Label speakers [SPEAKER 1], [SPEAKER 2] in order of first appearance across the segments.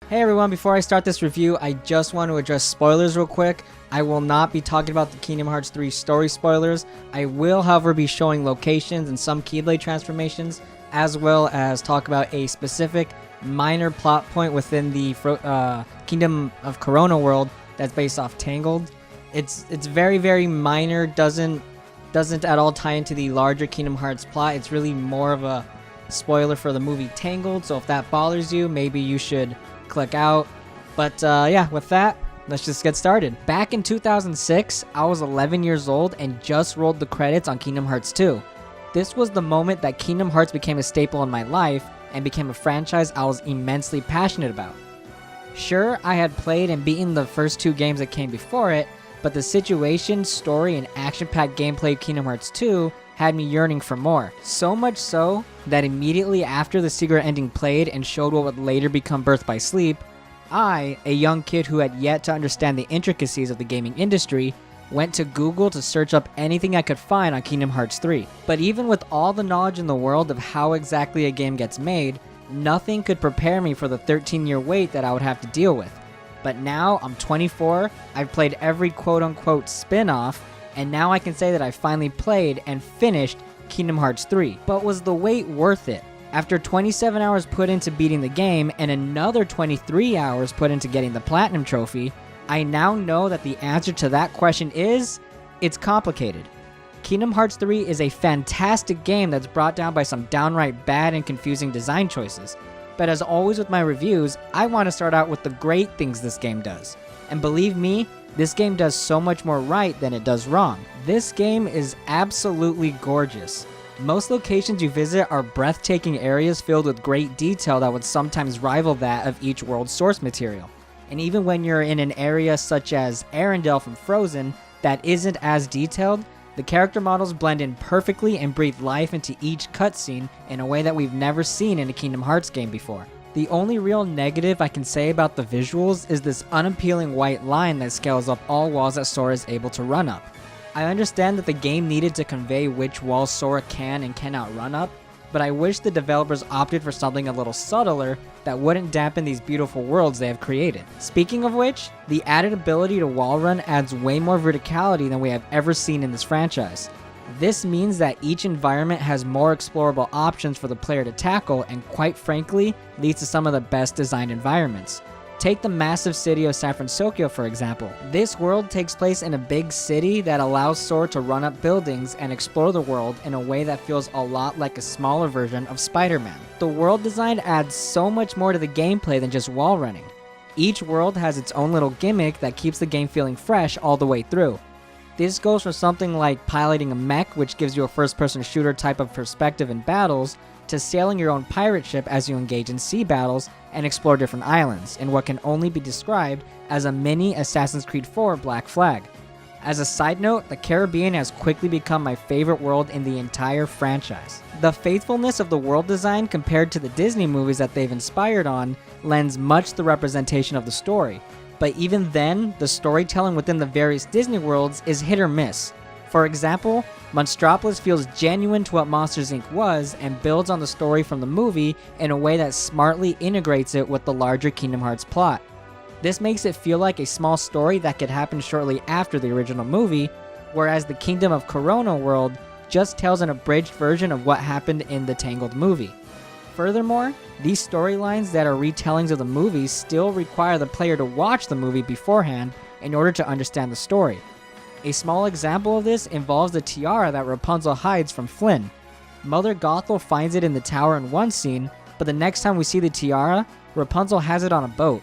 [SPEAKER 1] Hey everyone, before I start this review, I just want to address spoilers real quick. I will not be talking about the Kingdom Hearts 3 story spoilers. I will, however, be showing locations and some Keyblade transformations, as well as talk about a specific minor plot point within the Kingdom of Corona world that's based off Tangled. It's very, very minor, doesn't at all tie into the larger Kingdom Hearts plot. It's really more of a spoiler for the movie Tangled, so if that bothers you, maybe you should click out. But yeah, with that, let's just get started. Back in 2006, I was 11 years old and just rolled the credits on Kingdom Hearts 2. This was the moment that Kingdom Hearts became a staple in my life and became a franchise I was immensely passionate about. Sure, I had played and beaten the first two games that came before it, but the situation, story, and action-packed gameplay of Kingdom Hearts 2 had me yearning for more. So much so that immediately after the secret ending played and showed what would later become Birth by Sleep, I, a young kid who had yet to understand the intricacies of the gaming industry, went to Google to search up anything I could find on Kingdom Hearts 3. But even with all the knowledge in the world of how exactly a game gets made, nothing could prepare me for the 13-year wait that I would have to deal with. But now I'm 24, I've played every quote-unquote spin-off, and now I can say that I finally played and finished Kingdom Hearts 3. But was the wait worth it? After 27 hours put into beating the game and another 23 hours put into getting the Platinum Trophy, I now know that the answer to that question is, it's complicated. Kingdom Hearts 3 is a fantastic game that's brought down by some downright bad and confusing design choices. But as always with my reviews, I want to start out with the great things this game does. And believe me, this game does so much more right than it does wrong. This game is absolutely gorgeous. Most locations you visit are breathtaking areas filled with great detail that would sometimes rival that of each world's source material. And even when you're in an area such as Arendelle from Frozen that isn't as detailed, the character models blend in perfectly and breathe life into each cutscene in a way that we've never seen in a Kingdom Hearts game before. The only real negative I can say about the visuals is this unappealing white line that scales up all walls that Sora is able to run up. I understand that the game needed to convey which walls Sora can and cannot run up, but I wish the developers opted for something a little subtler that wouldn't dampen these beautiful worlds they have created. Speaking of which, the added ability to wall run adds way more verticality than we have ever seen in this franchise. This means that each environment has more explorable options for the player to tackle and quite frankly, leads to some of the best designed environments. Take the massive city of San Francisco for example. This world takes place in a big city that allows Sora to run up buildings and explore the world in a way that feels a lot like a smaller version of Spider-Man. The world design adds so much more to the gameplay than just wall running. Each world has its own little gimmick that keeps the game feeling fresh all the way through. This goes from something like piloting a mech, which gives you a first-person shooter type of perspective in battles, to sailing your own pirate ship as you engage in sea battles and explore different islands, in what can only be described as a mini Assassin's Creed 4 Black Flag. As a side note, the Caribbean has quickly become my favorite world in the entire franchise. The faithfulness of the world design compared to the Disney movies that they've inspired on lends much to the representation of the story. But even then, the storytelling within the various Disney worlds is hit or miss. For example, Monstropolis feels genuine to what Monsters Inc. was and builds on the story from the movie in a way that smartly integrates it with the larger Kingdom Hearts plot. This makes it feel like a small story that could happen shortly after the original movie, whereas the Kingdom of Corona world just tells an abridged version of what happened in the Tangled movie. Furthermore, these storylines that are retellings of the movie still require the player to watch the movie beforehand in order to understand the story. A small example of this involves the tiara that Rapunzel hides from Flynn. Mother Gothel finds it in the tower in one scene, but the next time we see the tiara, Rapunzel has it on a boat.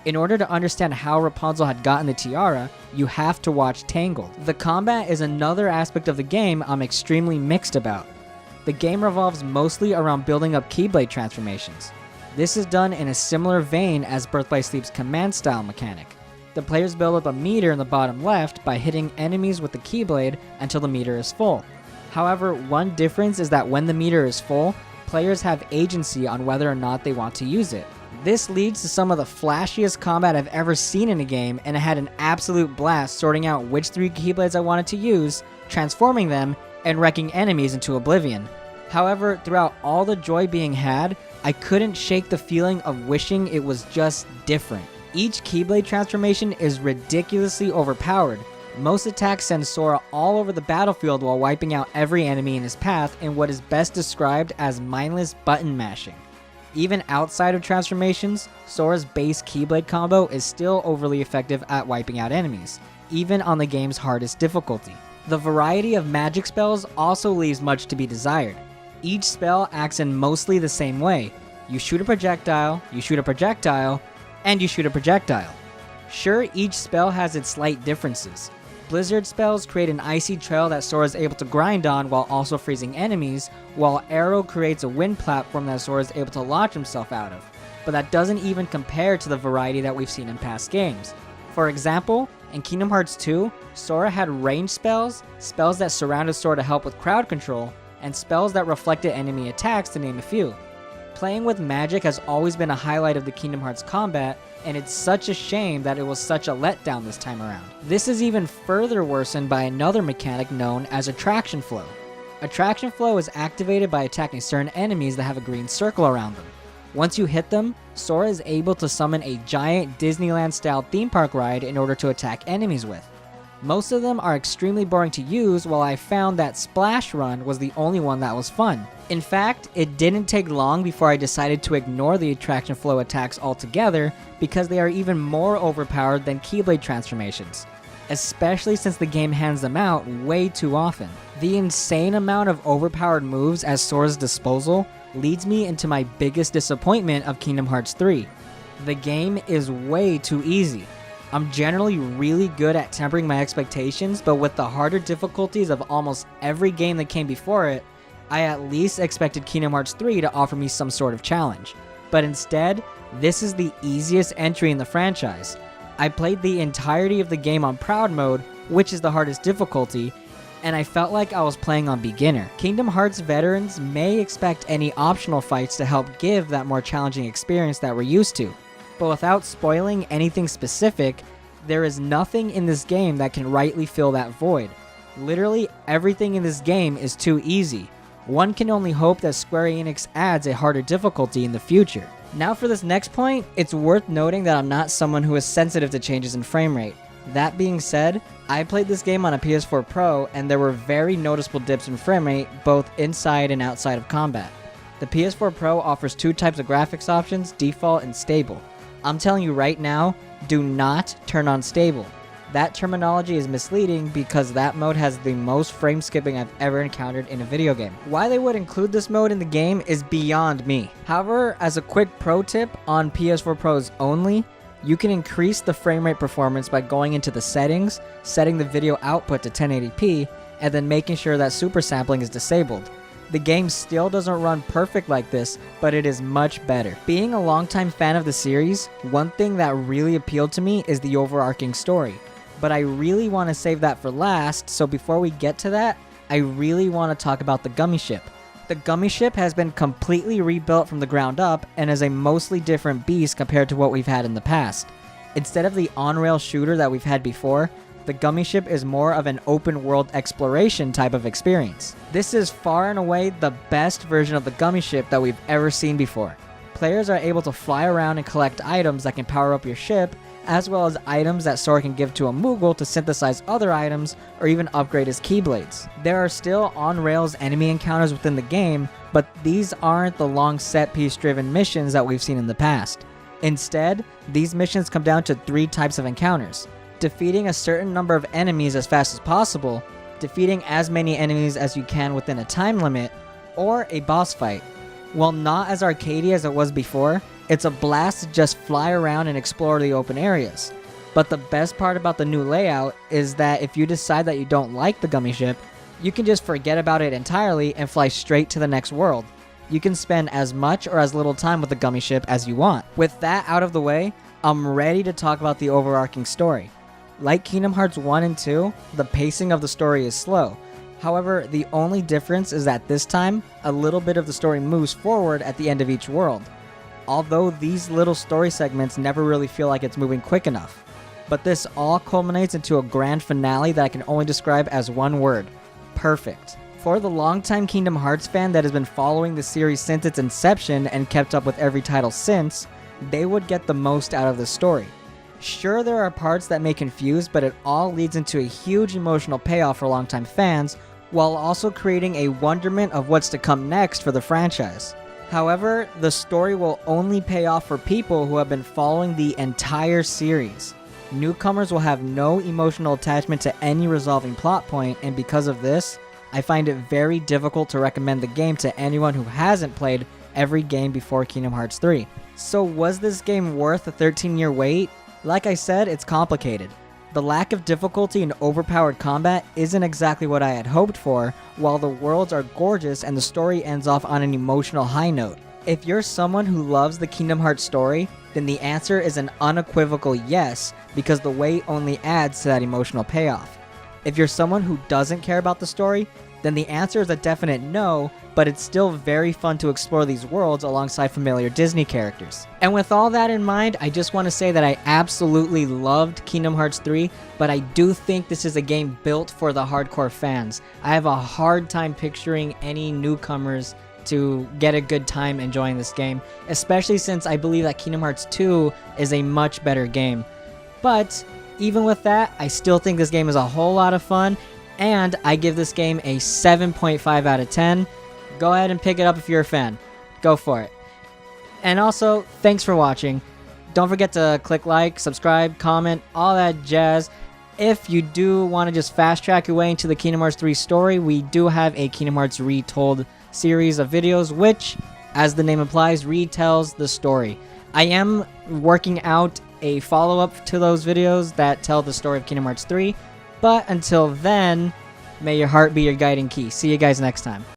[SPEAKER 1] In order to understand how Rapunzel had gotten the tiara, you have to watch Tangled. The combat is another aspect of the game I'm extremely mixed about. The game revolves mostly around building up Keyblade transformations. This is done in a similar vein as Birth by Sleep's command style mechanic. The players build up a meter in the bottom left by hitting enemies with the Keyblade until the meter is full. However, one difference is that when the meter is full, players have agency on whether or not they want to use it. This leads to some of the flashiest combat I've ever seen in a game, and I had an absolute blast sorting out which 3 Keyblades I wanted to use, transforming them, and wrecking enemies into oblivion. However, throughout all the joy being had, I couldn't shake the feeling of wishing it was just different. Each Keyblade transformation is ridiculously overpowered. Most attacks send Sora all over the battlefield while wiping out every enemy in his path in what is best described as mindless button mashing. Even outside of transformations, Sora's base Keyblade combo is still overly effective at wiping out enemies, even on the game's hardest difficulty. The variety of magic spells also leaves much to be desired. Each spell acts in mostly the same way. You shoot a projectile, you shoot a projectile, and you shoot a projectile. Sure, each spell has its slight differences. Blizzard spells create an icy trail that Sora is able to grind on while also freezing enemies, while Arrow creates a wind platform that Sora is able to launch himself out of. But that doesn't even compare to the variety that we've seen in past games. For example, in Kingdom Hearts 2, Sora had range spells, spells that surrounded Sora to help with crowd control, and spells that reflected enemy attacks, to name a few. Playing with magic has always been a highlight of the Kingdom Hearts combat, and it's such a shame that it was such a letdown this time around. This is even further worsened by another mechanic known as Attraction Flow. Attraction Flow is activated by attacking certain enemies that have a green circle around them. Once you hit them, Sora is able to summon a giant Disneyland-style theme park ride in order to attack enemies with. Most of them are extremely boring to use, while I found that Splash Run was the only one that was fun. In fact, it didn't take long before I decided to ignore the Attraction Flow attacks altogether because they are even more overpowered than Keyblade transformations, especially since the game hands them out way too often. The insane amount of overpowered moves at Sora's disposal leads me into my biggest disappointment of Kingdom Hearts 3. The game is way too easy. I'm generally really good at tempering my expectations, but with the harder difficulties of almost every game that came before it, I at least expected Kingdom Hearts 3 to offer me some sort of challenge. But instead, this is the easiest entry in the franchise. I played the entirety of the game on Proud Mode, which is the hardest difficulty, and I felt like I was playing on beginner. Kingdom Hearts veterans may expect any optional fights to help give that more challenging experience that we're used to. But without spoiling anything specific, there is nothing in this game that can rightly fill that void. Literally everything in this game is too easy. One can only hope that Square Enix adds a harder difficulty in the future. Now for this next point, it's worth noting that I'm not someone who is sensitive to changes in frame rate. That being said, I played this game on a PS4 Pro and there were very noticeable dips in frame rate both inside and outside of combat. The PS4 Pro offers two types of graphics options, default and stable. I'm telling you right now, do not turn on stable. That terminology is misleading because that mode has the most frame skipping I've ever encountered in a video game. Why they would include this mode in the game is beyond me. However, as a quick pro tip on PS4 Pros only, you can increase the frame rate performance by going into the settings, setting the video output to 1080p, and then making sure that super sampling is disabled. The game still doesn't run perfect like this, but it is much better. Being a longtime fan of the series, one thing that really appealed to me is the overarching story. But I really want to save that for last, so before we get to that, I really want to talk about the Gummy Ship. The Gummy Ship has been completely rebuilt from the ground up and is a mostly different beast compared to what we've had in the past. Instead of the on-rail shooter that we've had before, the Gummy Ship is more of an open-world exploration type of experience. This is far and away the best version of the Gummy Ship that we've ever seen before. Players are able to fly around and collect items that can power up your ship, as well as items that Sora can give to a Moogle to synthesize other items or even upgrade his Keyblades. There are still on-rails enemy encounters within the game, but these aren't the long set-piece driven missions that we've seen in the past. Instead, these missions come down to three types of encounters: defeating a certain number of enemies as fast as possible, defeating as many enemies as you can within a time limit, or a boss fight. While not as arcadey as it was before, it's a blast to just fly around and explore the open areas. But the best part about the new layout is that if you decide that you don't like the Gummy Ship, you can just forget about it entirely and fly straight to the next world. You can spend as much or as little time with the Gummy Ship as you want. With that out of the way, I'm ready to talk about the overarching story. Like Kingdom Hearts 1 and 2, the pacing of the story is slow. However, the only difference is that this time, a little bit of the story moves forward at the end of each world. Although these little story segments never really feel like it's moving quick enough. But this all culminates into a grand finale that I can only describe as one word: perfect. For the longtime Kingdom Hearts fan that has been following the series since its inception and kept up with every title since, they would get the most out of the story. Sure, there are parts that may confuse, but it all leads into a huge emotional payoff for longtime fans, while also creating a wonderment of what's to come next for the franchise. However, the story will only pay off for people who have been following the entire series. Newcomers will have no emotional attachment to any resolving plot point, and because of this, I find it very difficult to recommend the game to anyone who hasn't played every game before Kingdom Hearts 3. So was this game worth a 13-year wait? Like I said, it's complicated. The lack of difficulty and overpowered combat isn't exactly what I had hoped for, while the worlds are gorgeous and the story ends off on an emotional high note. If you're someone who loves the Kingdom Hearts story, then the answer is an unequivocal yes, because the wait only adds to that emotional payoff. If you're someone who doesn't care about the story, then the answer is a definite no, but it's still very fun to explore these worlds alongside familiar Disney characters. And with all that in mind, I just want to say that I absolutely loved Kingdom Hearts 3, but I do think this is a game built for the hardcore fans. I have a hard time picturing any newcomers to get a good time enjoying this game, especially since I believe that Kingdom Hearts 2 is a much better game. But even with that, I still think this game is a whole lot of fun, and I give this game a 7.5 out of 10. Go ahead and pick it up if you're a fan. Go for it. And also, thanks for watching. Don't forget to click like, subscribe, comment, all that jazz. If you do want to just fast track your way into the Kingdom Hearts 3 story, we do have a Kingdom Hearts Retold series of videos, which, as the name implies, retells the story. I am working out a follow-up to those videos that tell the story of Kingdom Hearts 3, but until then, may your heart be your guiding key. See you guys next time.